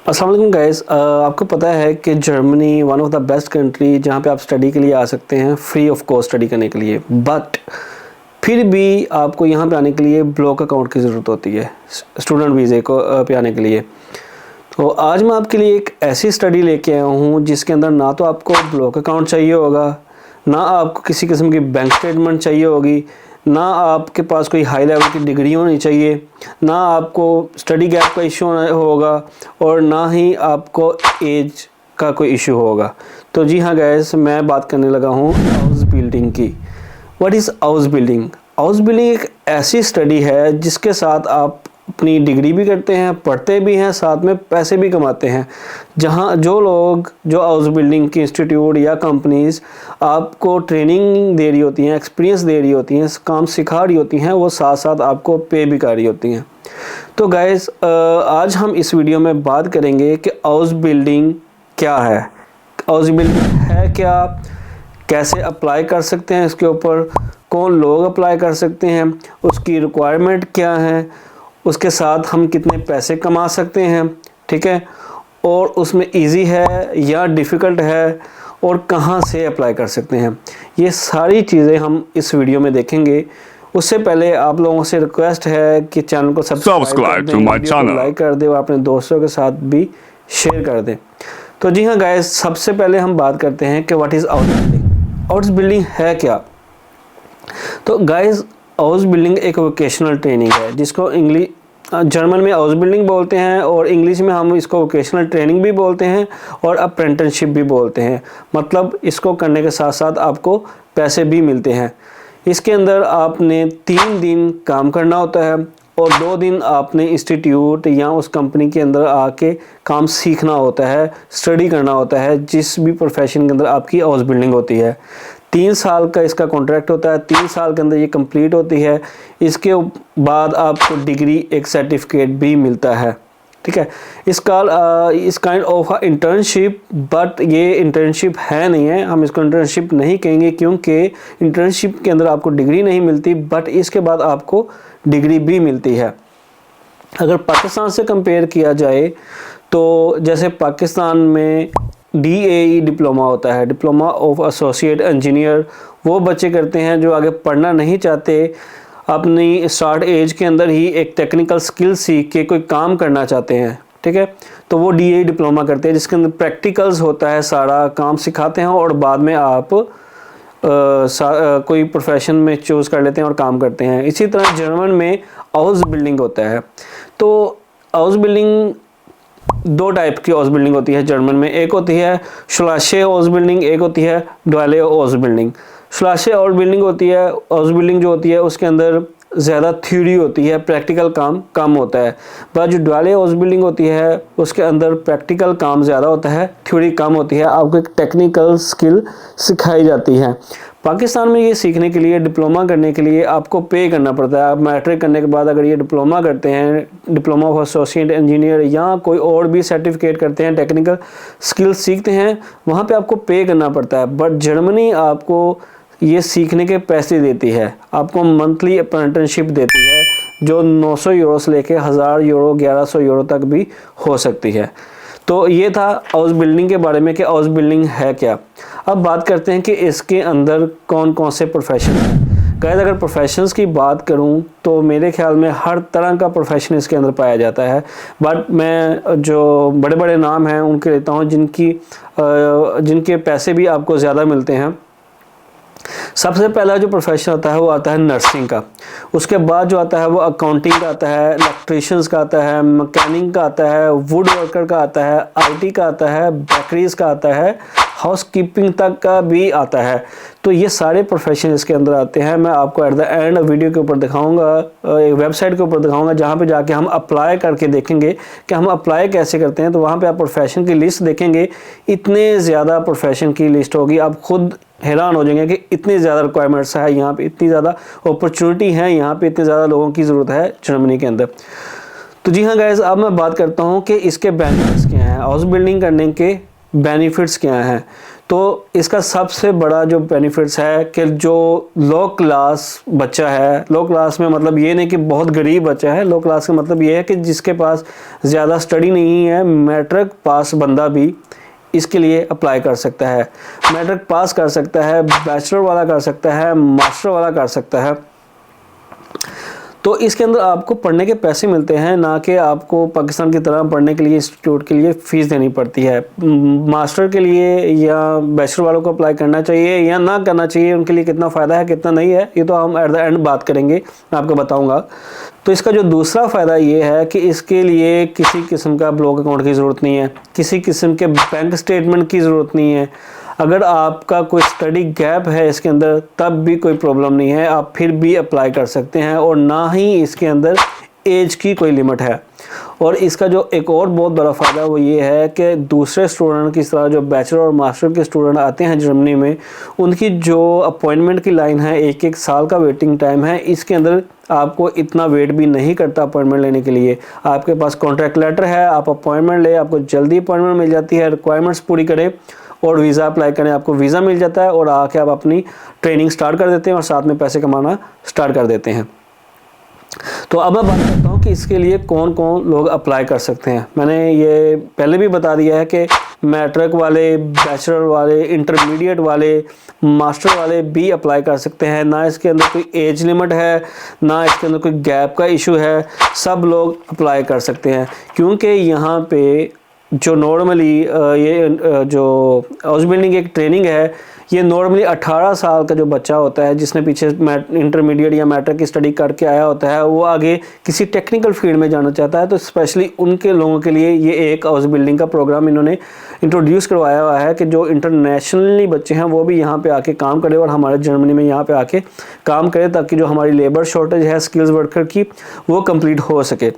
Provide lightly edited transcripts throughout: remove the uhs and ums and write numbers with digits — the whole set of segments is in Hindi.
अस्सलाम वालेकुम गाइस। आपको पता है कि Germany one of the best country जहाँ पे आप स्टडी के लिए आ सकते हैं, फ्री ऑफ कॉस्ट स्टडी करने के लिए। बट फिर भी आपको यहाँ पे आने के लिए ब्लॉक अकाउंट की ज़रूरत होती है स्टूडेंट वीज़े को पे आने के लिए। तो आज मैं आपके लिए एक ऐसी स्टडी लेके आया हूँ जिसके अंदर ना तो आपको ब्लॉक अकाउंट चाहिए होगा, ना आपको किसी किस्म की बैंक स्टेटमेंट चाहिए होगी, ना आपके पास कोई हाई लेवल की डिग्री होनी चाहिए, ना आपको स्टडी गैप का इशू होगा, और ना ही आपको एज का कोई इशू होगा। तो जी हाँ गाइस, मैं बात करने लगा हूँ हाउस बिल्डिंग की। What is house building? House building एक ऐसी स्टडी है जिसके साथ आप अपनी डिग्री भी करते हैं, पढ़ते भी हैं, साथ में पैसे भी कमाते हैं। जहां जो लोग जो हाउस बिल्डिंग की इंस्टीट्यूट या कंपनीज़ आपको ट्रेनिंग दे रही होती हैं, एक्सपीरियंस दे रही होती हैं, काम सिखा रही होती हैं, वो साथ साथ आपको पे भी कर रही होती हैं। तो गाइस, आज हम इस वीडियो में बात करेंगे कि हाउस बिल्डिंग क्या है, हाउस बिल्डिंग है क्या, कैसे अप्लाई कर सकते हैं इसके ऊपर, कौन लोग अप्लाई कर सकते हैं, उसकी रिक्वायरमेंट क्या है, उसके साथ हम कितने पैसे कमा सकते हैं, ठीक है, और उसमें इजी है या डिफ़िकल्ट है, और कहाँ से अप्लाई कर सकते हैं। ये सारी चीज़ें हम इस वीडियो में देखेंगे। उससे पहले आप लोगों से रिक्वेस्ट है कि चैनल को सब्सक्राइब कर दें, वीडियो को लाइक कर दें और अपने दोस्तों के साथ भी शेयर कर दें। तो जी हाँ गाइस, सबसे पहले हम बात करते हैं कि what is house building. House building है क्या? तो गाइस, हाउस बिल्डिंग एक वोकेशनल ट्रेनिंग है जिसको जर्मन में हाउस बिल्डिंग बोलते हैं, और इंग्लिश में हम इसको वोकेशनल ट्रेनिंग भी बोलते हैं और अप्रेंटिसशिप भी बोलते हैं। मतलब इसको करने के साथ साथ आपको पैसे भी मिलते हैं। इसके अंदर आपने 3 दिन काम करना होता है और 2 दिन आपने इंस्टीट्यूट या उस कंपनी के अंदर आके काम सीखना होता है, स्टडी करना होता है, जिस भी प्रोफेशन के अंदर आपकी हाउस बिल्डिंग होती है। 3 साल का इसका कॉन्ट्रैक्ट होता है, 3 साल के अंदर ये कंप्लीट होती है। इसके बाद आपको डिग्री, एक सर्टिफिकेट भी मिलता है, ठीक है। इस काइंड ऑफ इंटर्नशिप, बट ये इंटर्नशिप है नहीं है, हम इसको इंटर्नशिप नहीं कहेंगे क्योंकि इंटर्नशिप के अंदर आपको डिग्री नहीं मिलती, बट इसके बाद आपको डिग्री भी मिलती है। अगर पाकिस्तान से कंपेयर किया जाए तो जैसे पाकिस्तान में DAE डिप्लोमा होता है, डिप्लोमा ऑफ एसोसिएट इंजीनियर, वो बच्चे करते हैं जो आगे पढ़ना नहीं चाहते, अपनी स्टार्ट एज के अंदर ही एक टेक्निकल स्किल सीख के कोई काम करना चाहते हैं, ठीक है। तो वो DAE डिप्लोमा करते हैं जिसके अंदर प्रैक्टिकल्स होता है, सारा काम सिखाते हैं और बाद में आप कोई प्रोफेशन में चूज़ कर लेते हैं और काम करते हैं। इसी तरह जर्मन में हाउस बिल्डिंग होता है। तो हाउस बिल्डिंग 2 टाइप की हाउस बिल्डिंग होती है जर्मन में। एक होती है श्लाशे हाउस बिल्डिंग, एक होती है ड्वाले हाउस बिल्डिंग। श्लाशे हाउस बिल्डिंग होती है, हाउस बिल्डिंग जो होती है उसके अंदर ज़्यादा थ्योरी होती है, प्रैक्टिकल काम कम होता है। पर जो ड्वाले हाउस बिल्डिंग होती है उसके अंदर प्रैक्टिकल काम ज़्यादा होता है, थ्योरी कम होती है, आपको एक टेक्निकल स्किल सिखाई जाती है। पाकिस्तान में ये सीखने के लिए, डिप्लोमा करने के लिए आपको पे करना पड़ता है। आप मैट्रिक करने के बाद अगर ये डिप्लोमा करते हैं, डिप्लोमा ऑफ एसोसिएट इंजीनियर या कोई और भी सर्टिफिकेट करते हैं, टेक्निकल स्किल सीखते हैं, वहाँ पे आपको पे करना पड़ता है। बट जर्मनी आपको ये सीखने के पैसे देती है, आपको मंथली अप्रेंटिसशिप देती है जो 900 यूरो से लेके 1000 यूरो, 1100 यूरो तक भी हो सकती है। तो ये था हाउस बिल्डिंग के बारे में कि हाउस बिल्डिंग है क्या। अब बात करते हैं कि इसके अंदर कौन कौन से प्रोफेशन हैं। गाइस, अगर प्रोफेशंस की बात करूं तो मेरे ख्याल में हर तरह का प्रोफेशन इसके अंदर पाया जाता है। बट मैं जो बड़े बड़े नाम हैं उनके लेता हूं जिनके पैसे भी आपको ज़्यादा मिलते हैं। सबसे पहला जो प्रोफेशन आता है वो आता है नर्सिंग का। उसके बाद जो आता है वो अकाउंटिंग का आता है, इलेक्ट्रीशियंस का आता है, मैकेनिक का आता है, वुड वर्कर का आता है, IT का आता है, बेकरीज का आता है, हाउस कीपिंग तक का भी आता है। तो ये सारे प्रोफेशन इसके अंदर आते हैं। मैं आपको एट द एंड वीडियो के ऊपर दिखाऊंगा, एक वेबसाइट के ऊपर दिखाऊंगा जहाँ पे जाके हम अप्लाई करके देखेंगे कि हम अप्लाई कैसे करते हैं। तो वहाँ पे आप प्रोफेशन की लिस्ट देखेंगे, इतने ज़्यादा प्रोफेशन की लिस्ट होगी, आप खुद हैरान हो जाएंगे कि इतनी ज़्यादा रिक्वायरमेंट्स है यहाँ पे, इतनी ज़्यादा अपॉर्चुनिटी है यहाँ पे, इतने ज़्यादा लोगों की ज़रूरत है जर्मनी के अंदर। तो जी हाँ गाइस, अब मैं बात करता हूँ कि इसके बेनिफिट्स क्या हैं, हाउस बिल्डिंग करने के बेनिफिट्स क्या हैं। तो इसका सबसे बड़ा जो बेनिफिट्स है कि जो लो क्लास बच्चा है, लो क्लास में मतलब ये नहीं कि बहुत गरीब बच्चा है, लो क्लास का मतलब ये है कि जिसके पास ज़्यादा स्टडी नहीं है, मैट्रिक पास बंदा भी इसके लिए अप्लाई कर सकता है। मैट्रिक पास कर सकता है, बैचलर वाला कर सकता है, मास्टर वाला कर सकता है। तो इसके अंदर आपको पढ़ने के पैसे मिलते हैं, ना कि आपको पाकिस्तान की तरह पढ़ने के लिए इंस्टीट्यूट के लिए फ़ीस देनी पड़ती है। मास्टर के लिए या बैचलर वालों को अप्लाई करना चाहिए या ना करना चाहिए, उनके लिए कितना फ़ायदा है कितना नहीं है, ये तो हम एट द एंड बात करेंगे, मैं आपको बताऊंगा। तो इसका जो दूसरा फ़ायदा ये है कि इसके लिए किसी किस्म का ब्लॉक अकाउंट की ज़रूरत नहीं है, किसी किस्म के बैंक स्टेटमेंट की ज़रूरत नहीं है। अगर आपका कोई स्टडी गैप है इसके अंदर तब भी कोई प्रॉब्लम नहीं है, आप फिर भी अप्लाई कर सकते हैं, और ना ही इसके अंदर एज की कोई लिमिट है। और इसका जो एक और बहुत बड़ा फ़ायदा वो ये है कि दूसरे स्टूडेंट की तरह जो बैचलर और मास्टर के स्टूडेंट आते हैं जर्मनी में, उनकी जो अपॉइंटमेंट की लाइन है, एक एक साल का वेटिंग टाइम है, इसके अंदर आपको इतना वेट भी नहीं करता अपॉइंटमेंट लेने के लिए। आपके पास कॉन्ट्रैक्ट लेटर है, आप अपॉइंटमेंट ले, आपको जल्दी अपॉइंटमेंट मिल जाती है, रिक्वायरमेंट्स पूरी करें और वीज़ा अप्लाई करें, आपको वीज़ा मिल जाता है और आके आप अपनी ट्रेनिंग स्टार्ट कर देते हैं और साथ में पैसे कमाना स्टार्ट कर देते हैं। तो अब मैं बात करता हूँ कि इसके लिए कौन कौन लोग अप्लाई कर सकते हैं। मैंने ये पहले भी बता दिया है कि मैट्रिक वाले, बैचलर वाले, इंटरमीडिएट वाले, मास्टर वाले भी अप्लाई कर सकते हैं। ना इसके अंदर कोई एज लिमिट है, ना इसके अंदर कोई गैप का इशू है, सब लोग अप्लाई कर सकते हैं। क्योंकि यहाँ पे जो नॉर्मली ये जो हाउस बिल्डिंग एक ट्रेनिंग है, ये नॉर्मली 18 साल का जो बच्चा होता है जिसने पीछे इंटरमीडिएट या मैट्रिक की स्टडी करके आया होता है, वो आगे किसी टेक्निकल फील्ड में जाना चाहता है, तो स्पेशली उनके लोगों के लिए ये एक हाउस बिल्डिंग का प्रोग्राम इन्होंने इंट्रोड्यूस करवाया हुआ है कि जो इंटरनेशनली बच्चे हैं वो भी यहाँ पे आके काम करें और हमारे जर्मनी में यहाँ पे आके काम करें, ताकि जो हमारी लेबर शॉर्टेज है स्किल्स वर्कर की वो कंप्लीट हो सके।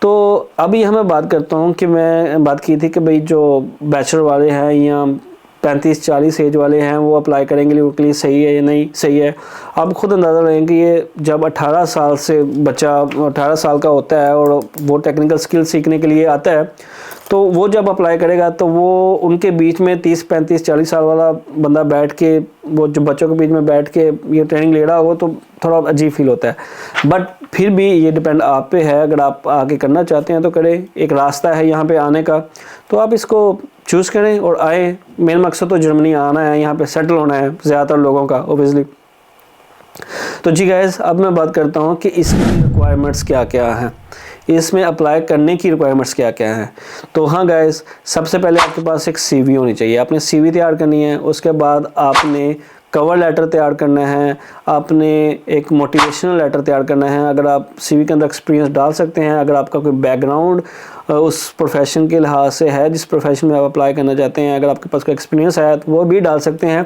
तो अभी हमें बात करता हूँ कि मैं बात की थी कि भाई जो बैचलर वाले हैं या 35-40 एज वाले हैं वो अप्लाई करेंगे, उनके लिए सही है या नहीं सही है। आप खुद अंदाज़ा लगाएं कि ये जब 18 साल से बच्चा 18 साल का होता है और वो टेक्निकल स्किल सीखने के लिए आता है, तो वो जब अप्लाई करेगा तो वो उनके बीच में 30-35-40 साल वाला बंदा बैठ के, वो जो बच्चों के बीच में बैठ के ये ट्रेनिंग ले रहा हो तो थोड़ा अजीब फील होता है। बट फिर भी ये डिपेंड आप पे है, अगर आप आगे करना चाहते हैं तो करें, एक रास्ता है यहाँ पे आने का, तो आप इसको चूज़ करें और आए। मेन मकसद तो जर्मनी आना है, यहाँ पे सेटल होना है ज़्यादातर लोगों का ओबियसली। तो जी गाइस, अब मैं बात करता हूँ कि इसकी रिक्वायरमेंट्स क्या क्या हैं, इसमें अप्लाई करने की रिक्वायरमेंट्स क्या क्या हैं। तो हाँ गाइस, सबसे पहले आपके पास एक CV होनी चाहिए, आपने CV तैयार करनी है। उसके बाद आपने कवर लेटर तैयार करना है, आपने एक मोटिवेशनल लेटर तैयार करना है। अगर आप CV के अंदर एक्सपीरियंस डाल सकते हैं, अगर आपका कोई बैकग्राउंड उस प्रोफेशन के लिहाज से है जिस प्रोफेशन में आप अप्लाई करना चाहते हैं, अगर आपके पास कोई एक्सपीरियंस है तो वो भी डाल सकते हैं,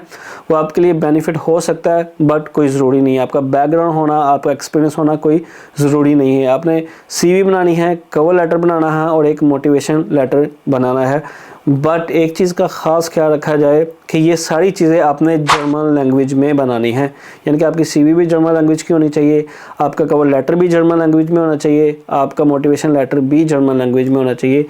वो आपके लिए बेनिफिट हो सकता है, बट कोई ज़रूरी नहीं है। आपका बैकग्राउंड होना, आपका एक्सपीरियंस होना कोई ज़रूरी नहीं है। आपने CV बनानी है, कवर लेटर बनाना है और एक मोटिवेशन लेटर बनाना है। बट एक चीज़ का ख़ास ख्याल रखा जाए कि ये सारी चीज़ें आपने जर्मन लैंग्वेज में बनानी है, यानी कि आपकी CV भी जर्मन लैंग्वेज की होनी चाहिए, आपका कवर लेटर भी जर्मन लैंग्वेज में होना चाहिए, आपका मोटिवेशन लेटर भी जर्मन लैंग्वेज में होना चाहिए।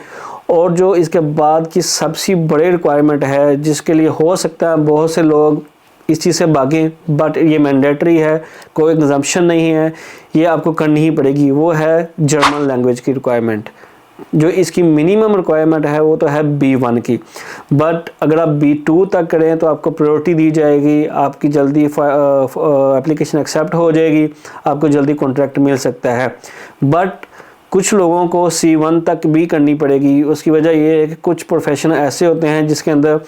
और जो इसके बाद की सबसे बड़ी रिक्वायरमेंट है, जिसके लिए हो सकता है बहुत से लोग इस चीज़ से भागें, बट ये मैंडेटरी है, कोई एग्जम्पशन नहीं है, ये आपको करनी ही पड़ेगी, वो है जर्मन लैंग्वेज की रिक्वायरमेंट। जो इसकी मिनिमम रिक्वायरमेंट है वो तो है B1 की, बट अगर आप B2 तक करें तो आपको प्रायोरिटी दी जाएगी, आपकी जल्दी एप्लीकेशन एक्सेप्ट हो जाएगी, आपको जल्दी कॉन्ट्रैक्ट मिल सकता है। बट कुछ लोगों को C1 तक भी करनी पड़ेगी। उसकी वजह ये है कि कुछ प्रोफेशन ऐसे होते हैं जिसके अंदर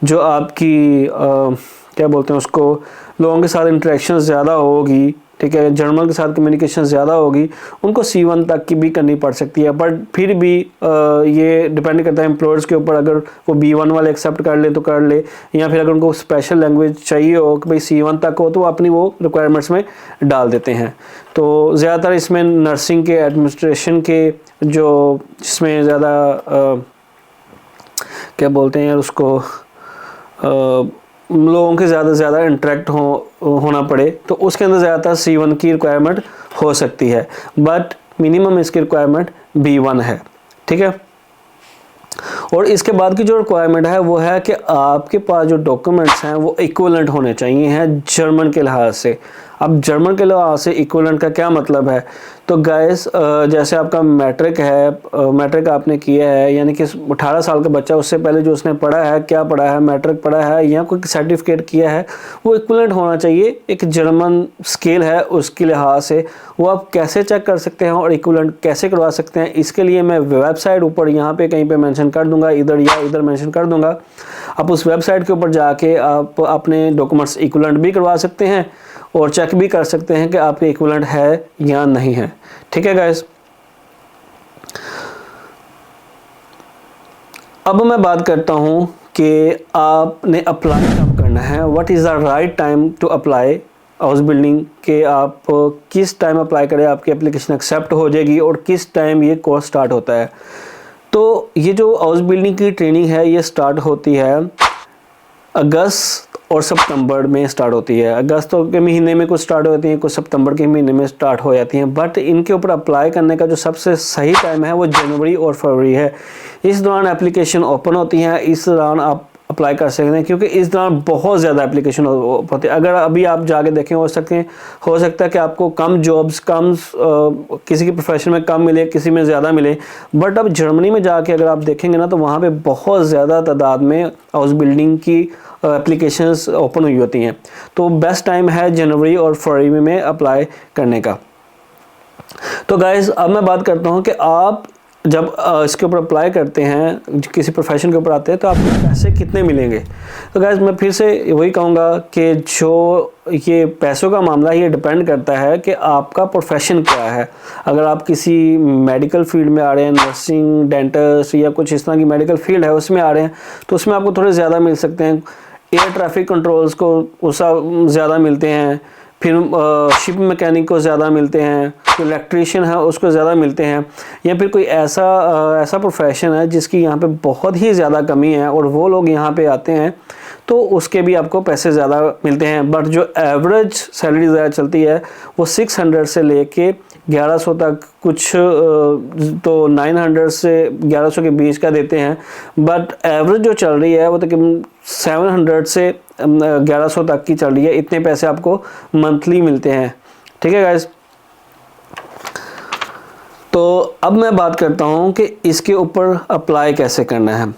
जो आपकी क्या बोलते हैं उसको, लोगों के साथ इंटरेक्शन ज़्यादा होगी, ठीक है, जर्मन के साथ कम्युनिकेशन ज़्यादा होगी, उनको C1 तक की भी करनी पड़ सकती है। बट फिर भी ये डिपेंड करता है एम्प्लॉयर्स के ऊपर, अगर वो B1 वाले एक्सेप्ट कर ले तो कर ले, या फिर अगर उनको स्पेशल लैंग्वेज चाहिए हो कि भाई C1 तक हो तो वो अपनी वो रिक्वायरमेंट्स में डाल देते हैं। तो ज़्यादातर इसमें नर्सिंग के, एडमिनिस्ट्रेशन के, जो जिसमें ज़्यादा क्या बोलते हैं उसको, लोगों के ज़्यादा से ज़्यादा इंटरेक्ट होना पड़े, तो उसके अंदर ज़्यादातर C1 की रिक्वायरमेंट हो सकती है, बट मिनिमम इसकी रिक्वायरमेंट B1 है, ठीक है। और इसके बाद की जो रिक्वायरमेंट है वो है कि आपके पास जो डॉक्यूमेंट्स हैं वो इक्विवेलेंट होने चाहिए हैं जर्मन के लिहाज से। अब जर्मन के लिहाज से इक्विवेलेंट का क्या मतलब है, तो गाइस जैसे आपका मैट्रिक है, मैट्रिक आपने किया है, यानी कि 18 साल का बच्चा, उससे पहले जो उसने पढ़ा है, क्या पढ़ा है, मैट्रिक पढ़ा है या कोई सर्टिफिकेट किया है, वो इक्विवेलेंट होना चाहिए। एक जर्मन स्केल है उसके लिहाज से। वो आप कैसे चेक कर सकते हैं और इक्विवेलेंट कैसे करवा सकते हैं, इसके लिए मैं वेबसाइट ऊपर यहाँ पे कहीं पे मेंशन कर दूंगा, इधर या इधर मेंशन कर दूंगा। आप उस वेबसाइट के ऊपर जाके आप अपने डॉक्यूमेंट्स इक्विवेलेंट भी करवा सकते हैं और चेक भी कर सकते हैं कि आपके इक्विवेलेंट है या नहीं है। ठीक है गाइस, अब मैं बात करता हूं कि आपने अप्लाई कब करना है। What is the right time to apply house building, के आप किस टाइम अप्लाई करें, आपकी एप्लीकेशन एक्सेप्ट हो जाएगी और किस टाइम ये कोर्स स्टार्ट होता है। तो ये जो हाउस बिल्डिंग की ट्रेनिंग है ये स्टार्ट होती है अगस्त और सितंबर में स्टार्ट होती है। अगस्त के महीने में कुछ स्टार्ट होती हैं, कुछ सितंबर के महीने में स्टार्ट हो जाती हैं, बट इनके ऊपर अप्लाई करने का जो सबसे सही टाइम है वो जनवरी और फरवरी है। इस दौरान एप्लीकेशन ओपन होती हैं, इस दौरान आप अप्लाई कर सकते हैं, क्योंकि इस दौरान बहुत ज़्यादा एप्लीकेशन होती है। अगर अभी आप जाके देखें हो सकता है कि आपको कम जॉब्स किसी के प्रोफेशन में कम मिले, किसी में ज़्यादा मिले, बट अब जर्मनी में जाके अगर आप देखेंगे ना तो वहाँ पे बहुत ज़्यादा तादाद में हाउस बिल्डिंग की एप्लीकेशंस ओपन हुई होती हैं। तो बेस्ट टाइम है जनवरी और फरवरी में अप्लाई करने का। तो गाइस अब मैं बात करता हूँ कि आप जब इसके ऊपर अप्लाई करते हैं, किसी प्रोफेशन के ऊपर आते हैं, तो आपको पैसे कितने मिलेंगे। तो गाइस मैं फिर से वही कहूँगा कि जो ये पैसों का मामला है ये डिपेंड करता है कि आपका प्रोफेशन क्या है। अगर आप किसी मेडिकल फील्ड में आ रहे हैं, नर्सिंग, डेंटिस्ट या कुछ इस तरह की मेडिकल फील्ड है उसमें आ रहे हैं, तो उसमें आपको थोड़े ज़्यादा मिल सकते हैं। एयर ट्रैफिक कंट्रोल्स को उसका ज़्यादा मिलते हैं, फिर शिप मैकेनिक को ज़्यादा मिलते हैं, जो इलेक्ट्रीशियन है उसको ज़्यादा मिलते हैं, या फिर कोई ऐसा प्रोफेशन है जिसकी यहाँ पे बहुत ही ज़्यादा कमी है और वो लोग यहाँ पे आते हैं तो उसके भी आपको पैसे ज़्यादा मिलते हैं। बट जो एवरेज सैलरी ज़्यादा चलती है वो 600 से लेके 1100 तक, कुछ तो 900 से 1100 के बीच का देते हैं, बट एवरेज जो चल रही है वो तकरीबन 700 से 1100 तक की चल रही है। इतने पैसे आपको मंथली मिलते हैं। ठीक है गाइस, तो अब मैं बात करता हूँ कि इसके ऊपर अप्लाई कैसे करना है।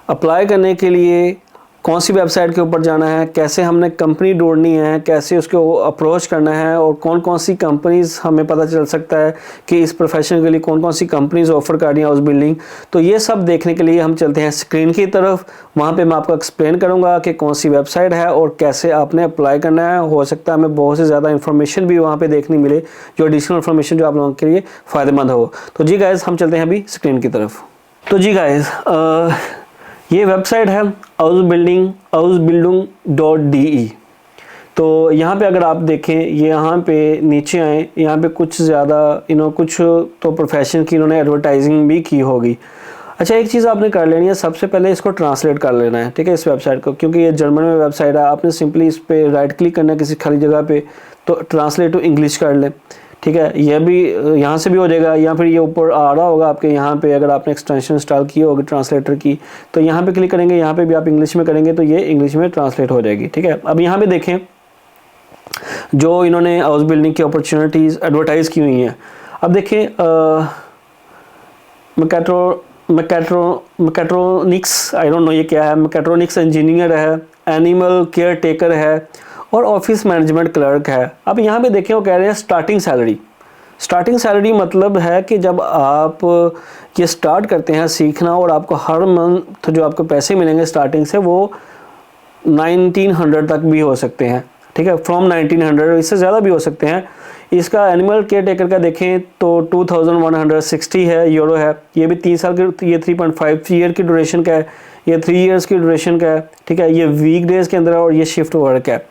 अप्लाई करने के लिए कौन सी वेबसाइट के ऊपर जाना है, कैसे हमने कंपनी ढूंढनी है, कैसे उसको अप्रोच करना है, और कौन कौन सी कंपनीज हमें पता चल सकता है कि इस प्रोफेशन के लिए कौन कौन सी कंपनीज ऑफर कर रही हैं हाउस बिल्डिंग। तो ये सब देखने के लिए हम चलते हैं स्क्रीन की तरफ। वहाँ पे मैं आपको एक्सप्लेन करूँगा कि कौन सी वेबसाइट है और कैसे आपने अप्लाई करना है। हो सकता है हमें बहुत से ज़्यादा इन्फॉर्मेशन भी वहाँ पर देखने मिले, जो एडिशनल इन्फॉर्मेशन जो आप लोगों के लिए फ़ायदेमंद हो। तो जी गाइज़ हम चलते हैं अभी स्क्रीन की तरफ। तो जी गाइज़ ये वेबसाइट है hausbildung.de। तो यहाँ पे अगर आप देखें, ये यहाँ पे नीचे आए, यहाँ पे कुछ ज़्यादा कुछ तो प्रोफेशन की इन्होंने एडवर्टाइजिंग भी की होगी। अच्छा, एक चीज़ आपने कर लेनी है, सबसे पहले इसको ट्रांसलेट कर लेना है। ठीक है, इस वेबसाइट को, क्योंकि ये जर्मन में वेबसाइट है, आपने सिंपली इस पर राइट क्लिक करना है किसी खाली जगह पे, तो ट्रांसलेट टू इंग्लिश कर लें। ठीक है, यह भी यहाँ से भी हो जाएगा, या फिर ये ऊपर आ रहा होगा आपके यहाँ पे, अगर आपने एक्सटेंशन इंस्टॉल की होगी ट्रांसलेटर की, तो यहाँ पे क्लिक करेंगे, यहाँ पे भी आप इंग्लिश में करेंगे तो ये इंग्लिश में ट्रांसलेट हो जाएगी। ठीक है, अब यहाँ पे देखें जो इन्होंने हाउस बिल्डिंग की अपॉर्चुनिटीज़ एडवर्टाइज़ की हुई हैं। अब देखें मैकेट्रॉनिक्स, आई डोंट नो ये क्या है, मैकेट्रॉनिक्स इंजीनियर है, एनिमल केयर टेकर है और ऑफिस मैनेजमेंट क्लर्क है। अब यहाँ पे देखें वो कह रहे हैं स्टार्टिंग सैलरी मतलब है कि जब आप ये स्टार्ट करते हैं सीखना और आपको हर मंथ जो आपको पैसे मिलेंगे स्टार्टिंग से वो 1900 तक भी हो सकते हैं। ठीक है, फ्रॉम 1900, इससे ज़्यादा भी हो सकते हैं। इसका एनिमल केयर टेकर का देखें तो 2160 है यूरो है। ये भी 3 साल की, ये 3.5 ईयर की ड्यूरेशन का है, ये 3 इयर्स की ड्यूरेशन का है। ठीक है, ये वीक डेज के अंदर है और ये शिफ्ट वर्क है।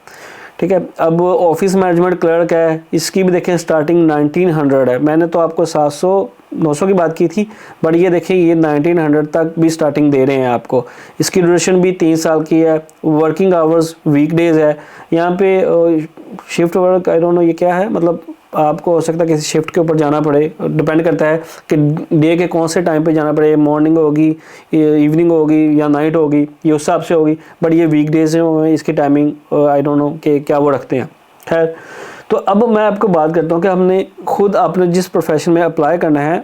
ठीक है, अब ऑफिस मैनेजमेंट क्लर्क है, इसकी भी देखें स्टार्टिंग 1900 है। मैंने तो आपको 700-900 की बात की थी, बट ये देखें ये 1900 तक भी स्टार्टिंग दे रहे हैं आपको। इसकी ड्यूरेशन भी 3 साल की है। वर्किंग आवर्स वीक डेज है। यहाँ पे shift work, I don't know ये क्या है, मतलब आपको हो सकता है किसी शिफ्ट के ऊपर जाना पड़े, डिपेंड करता है कि डे के कौन से टाइम पे जाना पड़े, मॉर्निंग होगी, इवनिंग होगी या नाइट होगी, ये उस हिसाब से होगी। बट ये वीकडेज में इसकी टाइमिंग आई डोंट नो कि क्या वो रखते हैं। खैर, तो अब मैं आपको बात करता हूँ कि हमने खुद अपने जिस प्रोफेशन में अप्लाई करना है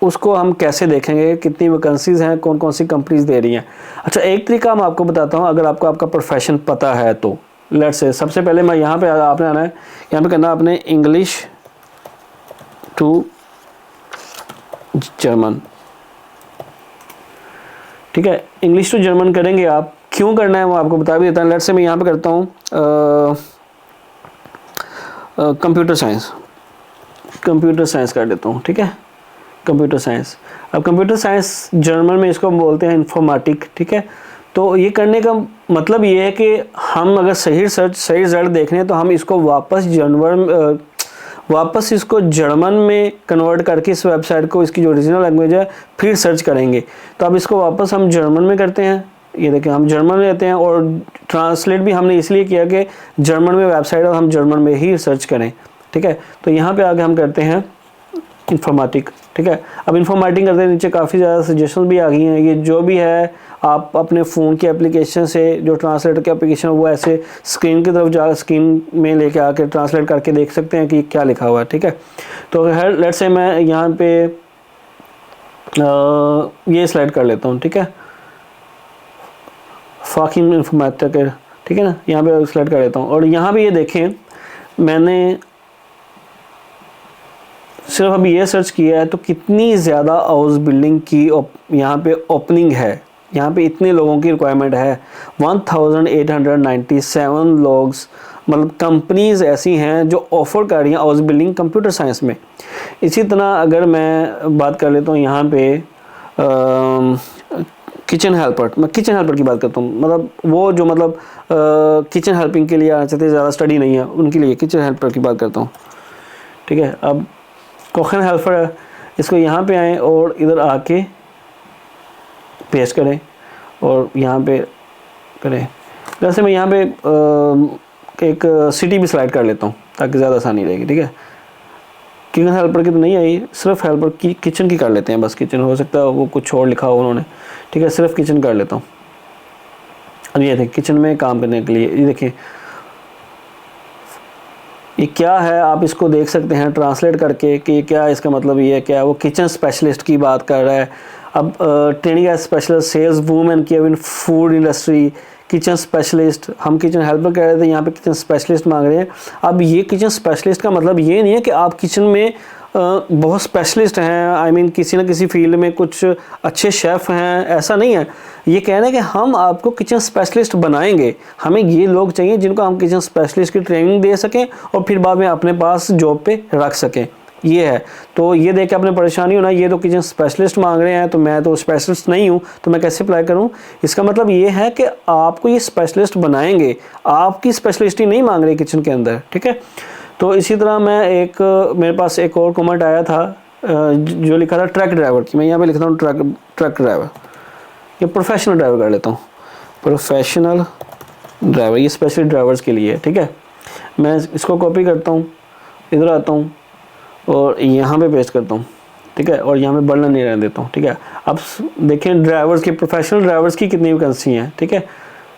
उसको हम कैसे देखेंगे, कितनी वैकेंसीज़ हैं, कौन कौन सी कंपनीज दे रही हैं। अच्छा, एक तरीका मैं आपको बताता हूँ, अगर आपको आपका प्रोफेशन पता है तो लेट्स से सबसे पहले मैं यहाँ पे आपने आना है, यहाँ पे करना आपने इंग्लिश टू जर्मन। ठीक है, इंग्लिश टू जर्मन करेंगे आप। क्यों करना है वो आपको बता भी देता हूँ। लेट्स से मैं यहाँ पे करता हूँ कंप्यूटर साइंस, कंप्यूटर साइंस कर देता हूँ। ठीक है, कंप्यूटर साइंस। अब कंप्यूटर साइंस जर्मन में इसको हम बोलते हैं इंफॉर्मेटिक। ठीक है, तो ये करने का मतलब ये है कि हम अगर सही रिजल्ट देखने हैं तो हम इसको वापस इसको जर्मन में कन्वर्ट करके इस वेबसाइट को, इसकी जो ओरिजिनल लैंग्वेज है, फिर सर्च करेंगे। तो अब इसको वापस हम जर्मन में करते हैं। ये देखिए, हम जर्मन में लेते हैं और ट्रांसलेट भी हमने इसलिए किया कि जर्मन में वेबसाइट और हम जर्मन में ही सर्च करें। ठीक है, तो यहाँ पे आगे हम करते हैं इंफॉर्मेटिक। ठीक है, अब इंफॉर्मेटिक करते हैं, नीचे काफ़ी ज़्यादा सजेशन भी आ गई हैं। ये जो भी है आप अपने फ़ोन की एप्लीकेशन से, जो ट्रांसलेटर की एप्लीकेशन है, वो ऐसे स्क्रीन की तरफ जा, स्क्रीन में लेके आके ट्रांसलेट करके देख सकते हैं कि क्या लिखा हुआ है। ठीक है, तो लेट्स से मैं यहाँ पे ये स्लाइड कर लेता हूँ। ठीक है, फाकिंग इंफॉर्मेटिक, ठीक है ना, यहाँ पे स्लाइड कर लेता हूँ। और यहाँ पे ये देखें, मैंने सिर्फ अभी ये सर्च किया है तो कितनी ज़्यादा हाउस बिल्डिंग की यहाँ पे ओपनिंग है। यहाँ पे इतने लोगों की रिक्वायरमेंट है, 1897 लोग्स, मतलब कंपनीज ऐसी हैं जो ऑफर कर रही हैं हाउस बिल्डिंग कंप्यूटर साइंस में। इसी तरह अगर मैं बात कर लेता हूँ यहाँ पे किचन हेल्पर, मैं किचन हेल्पर की बात करता हूँ, मतलब वो जो मतलब किचन हेल्पिंग के लिए आना चाहते हैं, ज़्यादा स्टडी नहीं है उनके लिए, किचन हेल्पर की बात करता हूँ। ठीक है, अब कुकिंग हेल्पर है, इसको यहाँ पे आएँ और इधर आके पेस्ट करें और यहाँ पे करें। वैसे मैं यहाँ पे एक सिटी भी सिलेक्ट कर लेता हूँ ताकि ज़्यादा आसानी रहेगी। ठीक है, किचन हेल्पर की तो नहीं आई, सिर्फ हेल्पर की किचन की कर लेते हैं बस। किचन हो सकता है वो कुछ और लिखा हो उन्होंने। ठीक है, सिर्फ किचन कर लेता हूँ। अब ये देखिए, किचन में काम करने के लिए ये देखिए ये क्या है, आप इसको देख सकते हैं ट्रांसलेट करके कि क्या इसका मतलब ये है। क्या वो किचन स्पेशलिस्ट की बात कर रहा है। अब training as specialist sales women की in food industry, kitchen specialist, हम किचन हेल्पर कह रहे थे, यहाँ पे किचन स्पेशलिस्ट मांग रहे हैं। अब ये किचन स्पेशलिस्ट का मतलब ये नहीं है कि आप किचन में बहुत स्पेशलिस्ट हैं, आई मीन किसी न किसी फील्ड में कुछ अच्छे शेफ़ हैं, ऐसा नहीं है। ये कहना है कि हम आपको किचन स्पेशलिस्ट बनाएंगे, हमें ये लोग चाहिए जिनको हम किचन स्पेशलिस्ट की ट्रेनिंग दे सकें और फिर बाद में अपने पास जॉब पे रख सकें। ये है, तो ये देख के अपने परेशानी होना, ये तो किचन स्पेशलिस्ट मांग रहे हैं तो मैं तो स्पेशलिस्ट नहीं हूँ, तो मैं कैसे अप्लाई करूँ। इसका मतलब ये है कि आपको ये स्पेशलिस्ट बनाएंगे, आपकी स्पेशलिस्टी नहीं मांग रहे किचन के अंदर। ठीक है, तो इसी तरह मैं मेरे पास एक और कमेंट आया था जो लिखा था ट्रक ड्राइवर की। मैं यहाँ पे लिखता हूँ ट्रक ड्राइवर, ये प्रोफेशनल ड्राइवर कर लेता हूँ, प्रोफेशनल ड्राइवर, ये स्पेशल ड्राइवर्स के लिए है। ठीक है, मैं इसको कॉपी करता हूँ, इधर आता हूँ और यहाँ पे पेस्ट करता हूँ। ठीक है, और यहाँ पे बढ़ना नहीं रहने देता हूँ। ठीक है, अब देखें ड्राइवर्स की, प्रोफेशनल ड्राइवर्स की कितनी वैकेंसी हैं। ठीक है,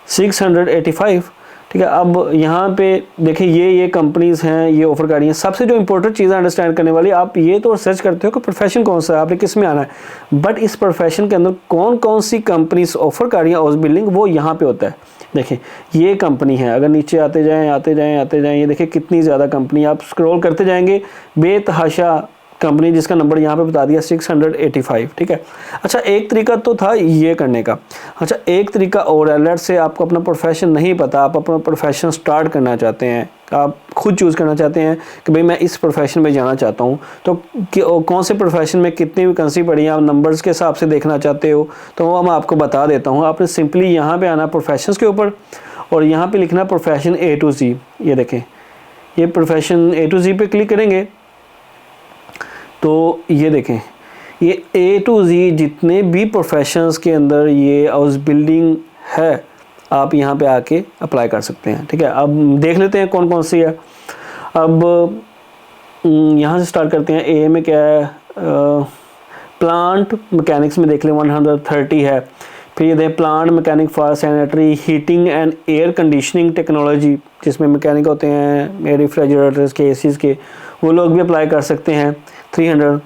685। ठीक है, अब यहाँ पे देखिए ये कंपनीज़ हैं, ये ऑफर कर रही हैं। सबसे जो इंपॉर्टेंट चीज़ अंडरस्टैंड करने वाली, आप ये तो सर्च करते हो कि प्रोफेशन कौन सा है, आपने किस में आना है, बट इस प्रोफेशन के अंदर कौन कौन सी कंपनीज ऑफर कर रही हैं हाउस बिल्डिंग, वो यहाँ पे होता है। देखिए ये कंपनी है, अगर नीचे आते जाएँ, ये देखिए कितनी ज़्यादा कंपनी, आप स्क्रॉल करते जाएंगे, बेतहाशा कंपनी, जिसका नंबर यहाँ पे बता दिया 685। ठीक है, अच्छा एक तरीका तो था ये करने का। अच्छा एक तरीका और है, लेट्स से आपको अपना प्रोफेशन नहीं पता, आप अपना प्रोफेशन स्टार्ट करना चाहते हैं, आप खुद चूज़ करना चाहते हैं कि भाई मैं इस प्रोफेशन में जाना चाहता हूँ, तो कौन से प्रोफेशन में कितनी वैकेंसी पड़ी है, आप नंबर्स के हिसाब से देखना चाहते हो, तो वो मैं आपको बता देता हूँ। आपने सिंपली यहाँ पर आना प्रोफेशंस के ऊपर और यहाँ पर लिखना प्रोफेशन A to Z। ये देखें, ये प्रोफेशन A to Z पे क्लिक करेंगे तो ये देखें, ये A to Z जितने भी प्रोफेशंस के अंदर ये हाउस बिल्डिंग है, आप यहाँ पे आके अप्लाई कर सकते हैं। ठीक है, अब देख लेते हैं कौन कौन सी है। अब यहाँ से स्टार्ट करते हैं। ए में क्या है, प्लांट मैकेनिक्स में देख लें 130 है। फिर ये देखें plant mechanic for sanitary heating and air conditioning technology, जिसमें मैकेनिक होते हैं रेफ्रिजरेटर्स के, एसीज़ के, वो लोग भी अप्लाई कर सकते हैं 300।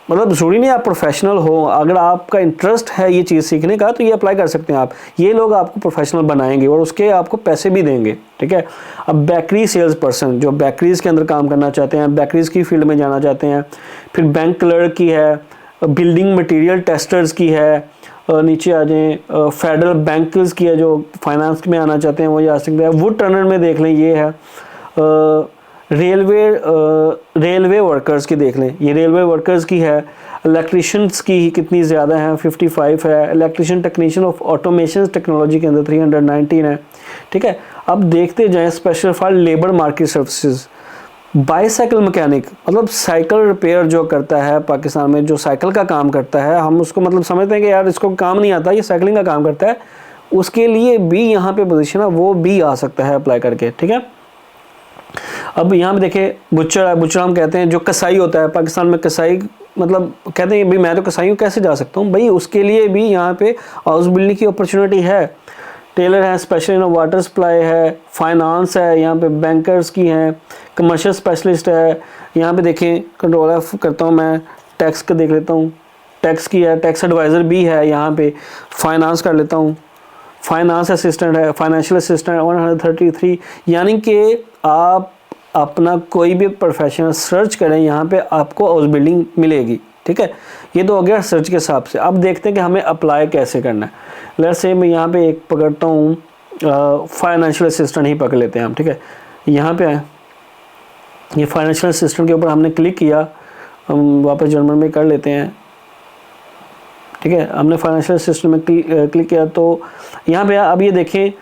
मतलब ज़रूरी नहीं आप प्रोफेशनल हो, अगर आपका इंटरेस्ट है ये चीज़ सीखने का तो ये अप्लाई कर सकते हैं आप। ये लोग आपको प्रोफेशनल बनाएंगे और उसके आपको पैसे भी देंगे, ठीक है। अब बेकरी सेल्स पर्सन, जो बेकरीज़ के अंदर काम करना चाहते हैं, बेकरीज़ की फील्ड में जाना चाहते हैं। फिर बैंक क्लर्क की है, बिल्डिंग मटेरियल टेस्टर्स की है, नीचे आ जाएँ फेडरल बैंकर्स की है, जो फाइनेंस में आना चाहते हैं वो जा सकते हैं। वुड टर्नर में देख लें ये है। रेलवे वर्कर्स की देख लें, ये रेलवे वर्कर्स की है। इलेक्ट्रीशियंस की कितनी ज़्यादा है, 55 है। Electrician technician of automation technology के अंदर 319 है, ठीक है। अब देखते जाएं special for labour market services. Bicycle mechanic, मतलब साइकिल रिपेयर जो करता है पाकिस्तान में, जो साइकिल का काम करता है, हम उसको मतलब समझते हैं कि यार इसको काम नहीं आता, ये साइकिलिंग का काम करता है, उसके लिए भी यहाँ पे पोजीशन है, वो भी आ सकता है अप्लाई करके, ठीक है। अब यहाँ पे देखें बुचर है, बुचर हम कहते हैं जो कसाई होता है पाकिस्तान में, कसाई मतलब कहते हैं भाई मैं तो कसाई हूँ, कैसे जा सकता हूँ भाई, उसके लिए भी यहाँ पे हाउस बिल्डिंग की अपॉर्चुनिटी है। टेलर है, स्पेशल इन वाटर सप्लाई है, फाइनेंस है, यहाँ पे बैंकर्स की हैं, कमर्शियल स्पेशलिस्ट है। यहाँ पे देखें कंट्रोल एफ करता हूँ मैं, टैक्स का देख लेता हूँ, टैक्स की है, टैक्स एडवाइज़र भी है। यहाँ पे फाइनेंस कर लेता हूँ, फाइनेंस असिस्टेंट है, फाइनेंशियल असिस्टेंट 133। यानी कि आप अपना कोई भी प्रोफेशनल सर्च करें, यहाँ पे आपको हाउस बिल्डिंग मिलेगी, ठीक है। ये तो हो गया सर्च के हिसाब से। अब देखते हैं कि हमें अप्लाई कैसे करना है। लेट्स से मैं यहाँ पे एक पकड़ता हूँ, फाइनेंशियल असिस्टेंट ही पकड़ लेते हैं हम, ठीक है। यहाँ पे है, ये फाइनेंशियल असिस्टेंट के ऊपर हमने क्लिक किया, हम वापस जर्मन में कर लेते हैं, ठीक है। हमने फाइनेंशियल असिस्टेंट में क्लिक किया तो यहाँ पे अब ये देखें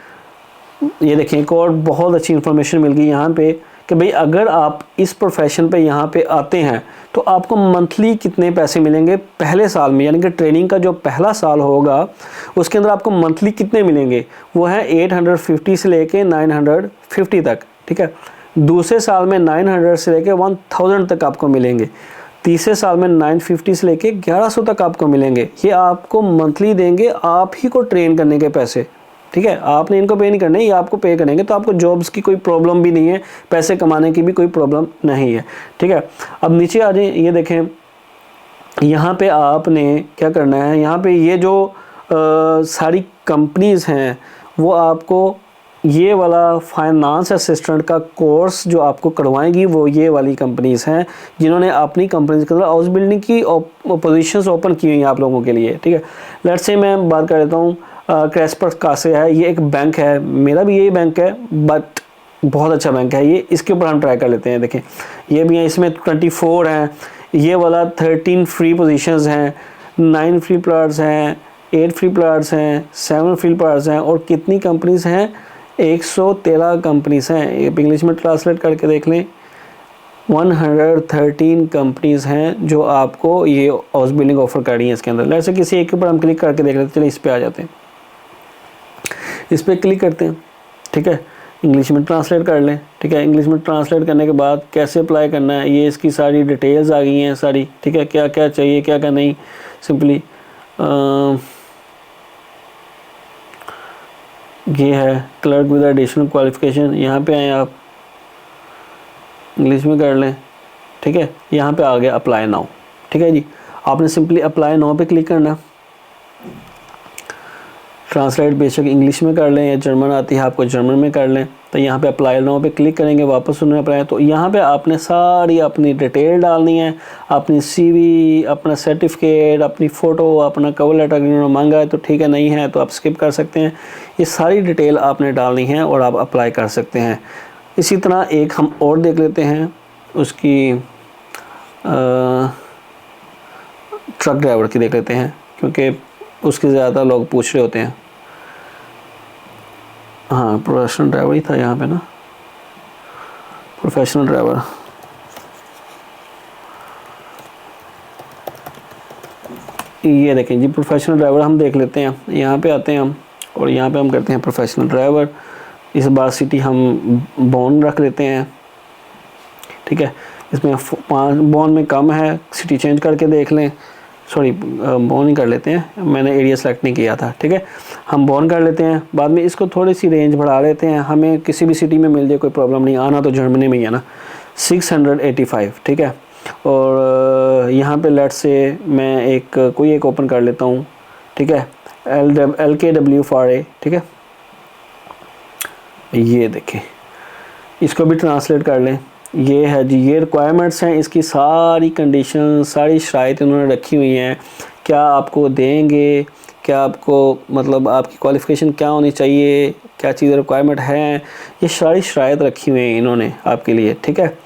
एक और बहुत अच्छी इन्फॉर्मेशन मिल गई यहाँ पे कि भाई अगर आप इस प्रोफेशन पे यहाँ पे आते हैं तो आपको मंथली कितने पैसे मिलेंगे पहले साल में, यानी कि ट्रेनिंग का जो पहला साल होगा उसके अंदर आपको मंथली कितने मिलेंगे, वो है 850 से लेके 950 तक, ठीक है। दूसरे साल में 900 से लेके 1000 तक आपको मिलेंगे। तीसरे साल में 950 से लेके 1100 तक आपको मिलेंगे। ये आपको मंथली देंगे, आप ही को ट्रेन करने के पैसे, ठीक है। आपने इनको पे नहीं करने, ये आपको पे करेंगे, तो आपको जॉब्स की कोई प्रॉब्लम भी नहीं है, पैसे कमाने की भी कोई प्रॉब्लम नहीं है, ठीक है। अब नीचे आ जाए, ये देखें यहाँ पे आपने क्या करना है, यहाँ पे ये जो सारी कंपनीज़ हैं वो आपको ये वाला फाइनेंस असिस्टेंट का कोर्स जो आपको करवाएंगी वो ये वाली कंपनीज़ हैं जिन्होंने अपनी कंपनीज के अंदर हाउस बिल्डिंग की पोजीशंस ओपन की हुई हैं आप लोगों के लिए, ठीक है। लेट्स से मैं बात कर लेता हूँ क्रेस्पर कासे है, ये एक बैंक है, मेरा भी यही बैंक है, बट बहुत अच्छा बैंक है ये, इसके ऊपर हम ट्राई कर लेते हैं। देखें ये भी है, इसमें 24 हैं, ये वाला 13 फ्री पोजीशंस हैं, 9 फ्री प्लाट्स हैं, 8 फ्री प्लाट्स हैं, 7 फ्री प्लाट्स हैं, और कितनी कंपनीज हैं, 113 कंपनीज हैं। ये इंग्लिश में ट्रांसलेट करके देख लें, 113 कंपनीज हैं जो आपको ये हाउस बिल्डिंग ऑफर कर रही हैं इसके अंदर। जैसे किसी एक के ऊपर हम क्लिक करके देख लेते हैं, चलिए इस पे आ जाते हैं, इस पर क्लिक करते हैं, ठीक है। इंग्लिश में ट्रांसलेट कर लें, ठीक है। इंग्लिश में ट्रांसलेट करने के बाद कैसे अप्लाई करना है, ये इसकी सारी डिटेल्स आ गई हैं सारी, ठीक है। क्या क्या चाहिए, क्या क्या नहीं, सिंपली ये है क्लर्क विद एडिशनल क्वालिफिकेशन, यहाँ पे आए आप, इंग्लिश में कर लें, ठीक है। यहाँ पे आ गया अप्लाई नाउ, ठीक है जी। आपने सिंपली अप्लाई नाउ पे क्लिक करना, ट्रांसलेट बेशक इंग्लिश में कर लें या जर्मन आती है आपको जर्मन में कर लें। तो यहाँ पे अप्लाई नाउ पे क्लिक करेंगे, वापस उन्हें अप्लाई, तो यहाँ पे आपने सारी अपनी डिटेल डालनी है, अपनी CV, अपना सर्टिफिकेट, अपनी फ़ोटो, अपना कवर लेटर अगर उन्होंने मांगा है तो ठीक है, नहीं है तो आप स्किप कर सकते हैं। ये सारी डिटेल आपने डालनी है और आप अप्लाई कर सकते हैं। इसी तरह एक हम और देख लेते हैं, उसकी ट्रक ड्राइवर की देख लेते हैं, क्योंकि उसके ज़्यादा लोग पूछ रहे होते हैं। हाँ, प्रोफेशनल ड्राइवर ही था यहाँ पे ना, प्रोफेशनल ड्राइवर। ये देखें जी, प्रोफेशनल ड्राइवर हम देख लेते हैं। यहाँ पे आते हैं हम और यहाँ पे हम करते हैं प्रोफेशनल ड्राइवर। इस बार सिटी हम बॉन रख लेते हैं, ठीक है। इसमें 5 बॉन्ड में कम है, सिटी चेंज करके देख लें, सॉरी बॉन्ड ही कर लेते हैं, मैंने एरिया सेलेक्ट नहीं किया था, ठीक है। हम बॉन्ड कर लेते हैं, बाद में इसको थोड़ी सी रेंज बढ़ा लेते हैं, हमें किसी भी सिटी में मिल जाए कोई प्रॉब्लम नहीं, आना तो जर्मनी में ही है ना। 685, ठीक है। और यहाँ पे लेट से मैं कोई एक ओपन कर लेता हूँ, ठीक है, LKW4A, ठीक है। ये देखें, इसको भी ट्रांसलेट कर लें। ये है जी, ये रिक्वायरमेंट्स हैं, इसकी सारी कंडीशन, सारी शराइत इन्होंने रखी हुई हैं, क्या आपको देंगे, क्या आपको मतलब आपकी क्वालिफ़िकेशन क्या होनी चाहिए, क्या चीज़ें रिक्वायरमेंट हैं, ये सारी शराइत रखी हुई हैं इन्होंने आपके लिए, ठीक है।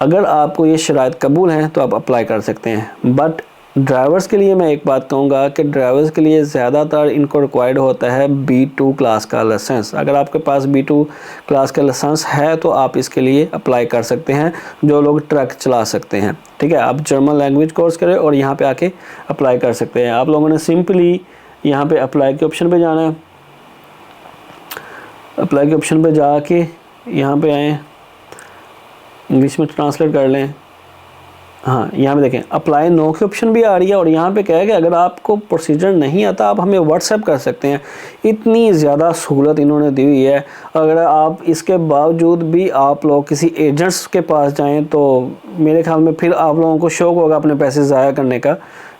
अगर आपको ये शराइत कबूल हैं तो आप अप्लाई कर सकते हैं। बट ड्राइवर्स के लिए मैं एक बात कहूँगा कि ड्राइवर्स के लिए ज़्यादातर इनको रिक्वायर्ड होता है B2 क्लास का लाइसेंस। अगर आपके पास B2 क्लास का लाइसेंस है तो आप इसके लिए अप्लाई कर सकते हैं, जो लोग ट्रक चला सकते हैं, ठीक है। आप जर्मन लैंग्वेज कोर्स करें और यहाँ पे आके अप्लाई कर सकते हैं। आप लोगों ने सिंपली यहाँ पे अप्लाई के ऑप्शन पे जाना है, अप्लाई के ऑप्शन पे जाके यहाँ पे आएँ, इंग्लिश में ट्रांसलेट कर लें। हाँ, यहाँ पे देखें अप्लाई नो की ऑप्शन भी आ रही है, और यहाँ पे क्या है कि अगर आपको प्रोसीजर नहीं आता आप हमें व्हाट्सएप कर सकते हैं। इतनी ज़्यादा सहूलत इन्होंने दी हुई है। अगर आप इसके बावजूद भी आप लोग किसी एजेंट्स के पास जाएं तो मेरे ख्याल में फिर आप लोगों को शौक होगा अपने पैसे ज़ाया करने का,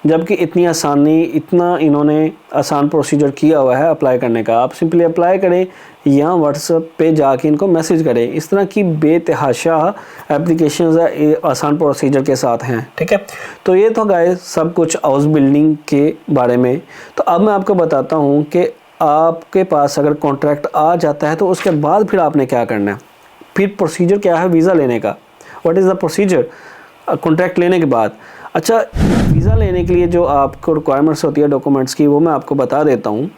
जबकि इतनी आसानी, इतना इन्होंने आसान प्रोसीजर किया हुआ है अप्लाई करने का। आप सिंपली अप्लाई करें या व्हाट्सएप पे जाके इनको मैसेज करें। इस तरह की बेतहाशा एप्लीकेशंस आसान प्रोसीजर के साथ हैं, ठीक है। तो ये तो गाइस सब कुछ हाउस बिल्डिंग के बारे में। तो अब मैं आपको बताता हूँ कि आपके पास अगर कॉन्ट्रैक्ट आ जाता है तो उसके बाद फिर आपने क्या करना है, फिर प्रोसीजर क्या है वीज़ा लेने का। What is the procedure contract लेने के बाद। अच्छा, वीज़ा लेने के लिए जो आपको रिक्वायरमेंट्स होती है डॉक्यूमेंट्स की, वो मैं आपको बता देता हूँ।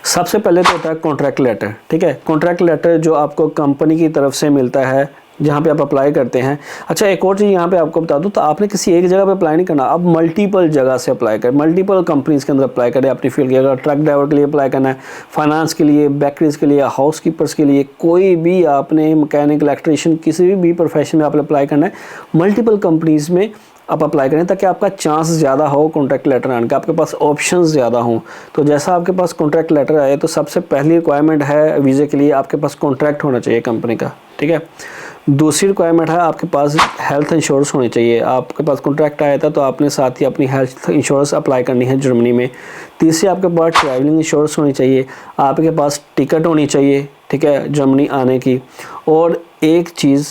सबसे पहले तो होता है कॉन्ट्रैक्ट लेटर, ठीक है। कॉन्ट्रैक्ट लेटर जो आपको कंपनी की तरफ से मिलता है जहाँ पे आप अप्लाई करते हैं। अच्छा, एक और चीज़ यहाँ पे आपको बता दूँ, तो आपने किसी एक जगह पे अप्लाई नहीं करना, आप मल्टीपल जगह से अप्लाई करें, मल्टीपल कंपनीज़ के अंदर अप्लाई करें अपनी फील्ड की। अगर ट्रक ड्राइवर के लिए अप्लाई करना है, फाइनेंस के लिए, बेकरीज़ के लिए, हाउस कीपर्स के लिए, कोई भी आपने मैकेनिक, इलेक्ट्रीशियन, किसी भी प्रोफेशन में आपने अप्लाई करना है, मल्टीपल कंपनीज़ में आप अप्लाई करें ताकि आपका चांस ज़्यादा हो कॉन्ट्रैक्ट लेटर आने का, आपके पास ऑप्शंस ज़्यादा हों। तो जैसा आपके पास कॉन्ट्रैक्ट लेटर आए तो सबसे पहली रिक्वायरमेंट है वीज़े के लिए आपके पास कॉन्ट्रैक्ट होना चाहिए कंपनी का, ठीक है। दूसरी रिक्वायरमेंट है आपके पास हेल्थ इंश्योरेंस होनी चाहिए। आपके पास कॉन्ट्रैक्ट आया था तो आपने साथ ही अपनी हेल्थ इंश्योरेंस अप्लाई करनी है जर्मनी में। तीसरी आपके पास ट्रैवलिंग इंश्योरेंस होनी चाहिए, आपके पास टिकट होनी चाहिए, ठीक है, जर्मनी आने की। और एक चीज़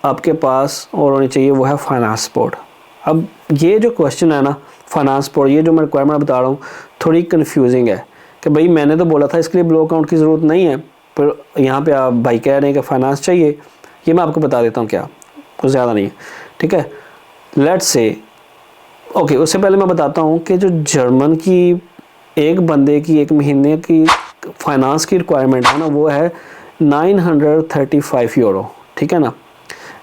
आपके पास और होनी चाहिए, वो है फाइनेंस सपोर्ट। अब ये जो क्वेश्चन है ना, फाइनेंस सपोर्ट, ये जो मैं रिक्वायरमेंट बता रहा हूँ थोड़ी कंफ्यूजिंग है कि भाई मैंने तो बोला था इसके लिए ब्लॉक अकाउंट की ज़रूरत नहीं है, पर यहाँ पे आप भाई कह रहे हैं कि फाइनेंस चाहिए। ये मैं आपको बता देता हूँ, क्या कुछ ज़्यादा नहीं है, ठीक है। लेट्स से ओके, उससे पहले मैं बताता हूँ कि जो जर्मन की एक बंदे की एक महीने की फाइनेंस की रिक्वायरमेंट है ना, वो है 935 यूरो, ठीक है ना।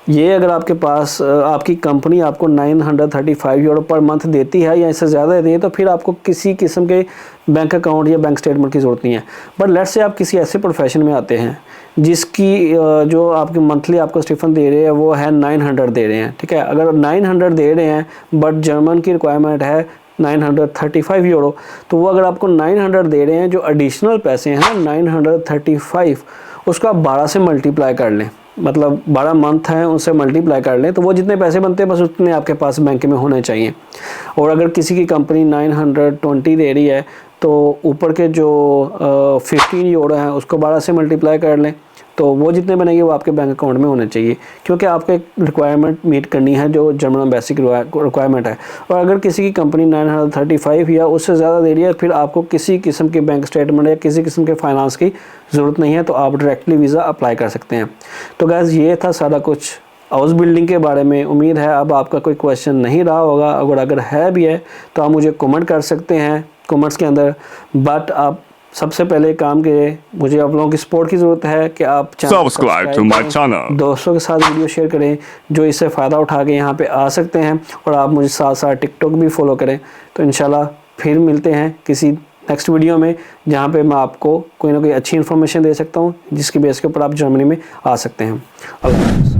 ये अगर आपके पास आपकी कंपनी आपको 935 यूरो पर मंथ देती है या इससे ज़्यादा देती है तो फिर आपको किसी किस्म के बैंक अकाउंट या बैंक स्टेटमेंट की ज़रूरत नहीं है। बट लेट्स से आप किसी ऐसे प्रोफेशन में आते हैं जिसकी जो आपके मंथली आपको स्टीफन दे रहे हैं वो है 900 दे रहे हैं, ठीक है। अगर 900 दे रहे हैं बट जर्मन की रिक्वायरमेंट है 935 यूरो, तो वो अगर आपको 900 दे रहे हैं, जो एडिशनल पैसे हैं 935, उसको आप 12 से मल्टीप्लाई कर लें, मतलब 12 मंथ हैं उनसे मल्टीप्लाई कर लें, तो वो जितने पैसे बनते हैं बस उतने आपके पास बैंक में होने चाहिए। और अगर किसी की कंपनी 920 दे रही है तो ऊपर के जो 15 यूरो हैं उसको 12 से मल्टीप्लाई कर लें, तो वो जितने बनेंगे वो आपके बैंक अकाउंट में होने चाहिए, क्योंकि आपको एक रिक्वायरमेंट मीट करनी है जो जर्मन बेसिक रिक्वायरमेंट है। और अगर किसी की कंपनी 935 या उससे ज़्यादा दे रही है, फिर आपको किसी किस्म के बैंक स्टेटमेंट या किसी किस्म के फाइनेंस की ज़रूरत नहीं है, तो आप डायरेक्टली वीज़ा अप्लाई कर सकते हैं। तो गाइस, ये था सारा कुछ हाउस बिल्डिंग के बारे में। उम्मीद है अब आपका कोई क्वेश्चन नहीं रहा होगा, अगर है भी है तो आप मुझे कमेंट कर सकते हैं कमेंट्स के अंदर। बट आप सबसे पहले काम के मुझे आप लोगों की सपोर्ट की ज़रूरत है कि आप सब्सक्राइब टू माय चैनल, दोस्तों के साथ वीडियो शेयर करें जो इससे फ़ायदा उठा के यहाँ पे आ सकते हैं, और आप मुझे साथ साथ टिकटॉक भी फॉलो करें। तो इंशाल्लाह फिर मिलते हैं किसी नेक्स्ट वीडियो में, जहाँ पे मैं आपको कोई ना कोई अच्छी इन्फॉर्मेशन दे सकता हूँ जिसकी बेस के ऊपर आप जर्मनी में आ सकते हैं। अल्लाह हाफ़िज़।